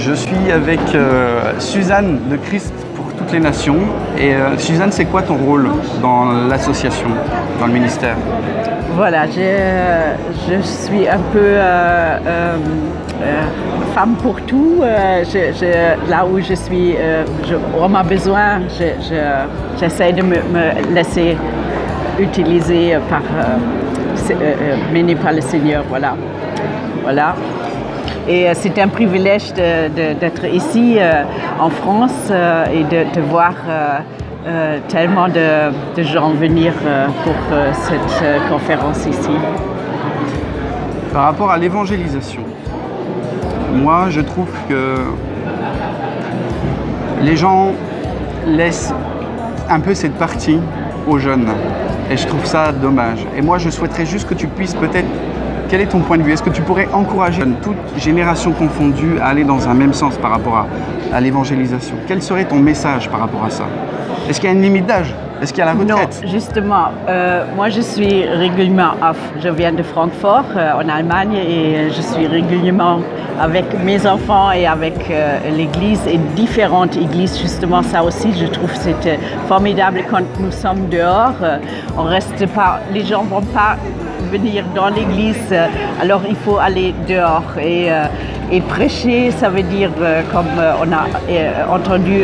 Je suis avec Suzanne de Christ pour toutes les nations. Et Suzanne, c'est quoi ton rôle dans l'association, dans le ministère? Voilà, je suis un peu femme pour tout. Là où je suis, on m'a besoin, j'essaie de me laisser utiliser mener par le Seigneur. Voilà. Et c'est un privilège d'être ici en France et de voir tellement de gens venir pour cette conférence ici. Par rapport à l'évangélisation, moi je trouve que les gens laissent un peu cette partie aux jeunes et je trouve ça dommage. Et moi je souhaiterais juste que tu puisses peut-être... Quel est ton point de vue? Est-ce que tu pourrais encourager toute génération confondue à aller dans un même sens par rapport à l'évangélisation? Quel serait ton message par rapport à ça? Est-ce qu'il y a une limite d'âge? Est-ce qu'il y a la retraite? Non, justement, moi je suis régulièrement off. Je viens de Francfort en Allemagne et je suis régulièrement avec mes enfants et avec l'église et différentes églises. Justement, ça aussi, je trouve que c'est formidable quand nous sommes dehors. On reste pas, les gens ne vont pas venir dans l'église, alors il faut aller dehors et prêcher. Ça veut dire, comme on a entendu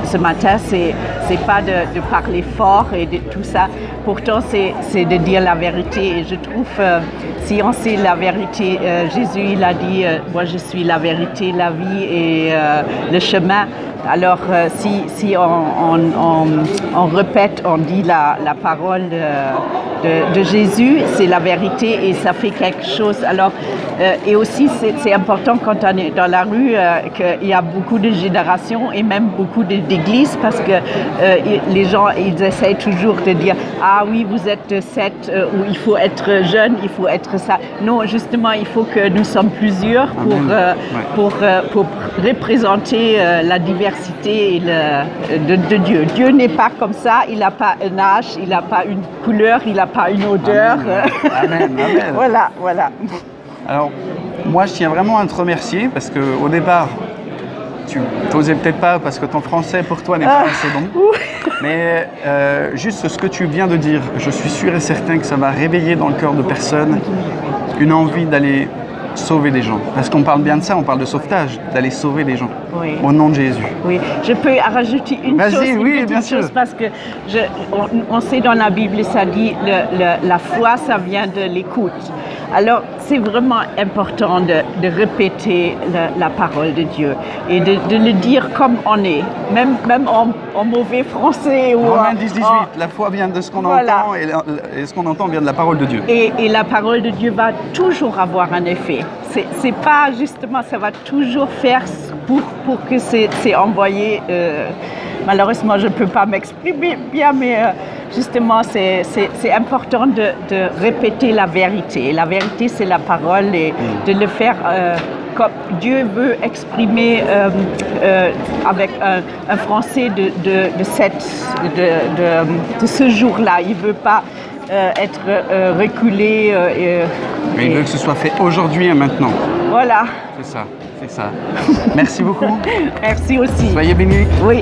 ce matin, c'est pas de parler fort et de tout ça. Pourtant, c'est de dire la vérité. Et je trouve, si on sait la vérité, Jésus il a dit, moi je suis la vérité, la vie et le chemin. Alors, si on répète, on dit la parole de Jésus, c'est la vérité et ça fait quelque chose. Alors, et aussi, c'est important quand on est dans la rue qu'il y a beaucoup de générations et même beaucoup d'églises parce que les gens, ils essayent toujours de dire « Ah oui, vous êtes cette, ou il faut être jeune, il faut être ça ». Non, justement, il faut que nous sommes plusieurs pour représenter la diversité de Dieu. Dieu n'est pas comme ça, il n'a pas un âge, il n'a pas une couleur, il n'a pas une odeur. Amen. Voilà. Alors, moi je tiens vraiment à te remercier parce qu'au départ, tu n'osais peut-être pas parce que ton français pour toi n'est pas assez bon. Mais juste ce que tu viens de dire, je suis sûr et certain que ça va réveiller dans le cœur de personnes une envie d'aller sauver des gens. Parce qu'on parle bien de ça, on parle de sauvetage, d'aller sauver des gens. Oui. Au nom de Jésus. Oui, je peux rajouter une petite chose parce que on sait dans la Bible, ça dit la foi, ça vient de l'écoute. Alors, c'est vraiment important de répéter la parole de Dieu et de le dire comme on est, même en mauvais français. Romains 10-18, la foi vient de ce qu'on entend et ce qu'on entend vient de la parole de Dieu. Et la parole de Dieu va toujours avoir un effet. C'est pas justement, ça va toujours faire pour que c'est envoyé. Malheureusement, je ne peux pas m'exprimer bien, mais justement, c'est important de répéter la vérité. La vérité, c'est la parole et de le faire comme Dieu veut exprimer avec un français de ce jour-là. Il ne veut pas être reculé. Mais il veut que ce soit fait aujourd'hui et maintenant. Voilà. C'est ça. Merci beaucoup. Merci aussi. Soyez bénis. Oui.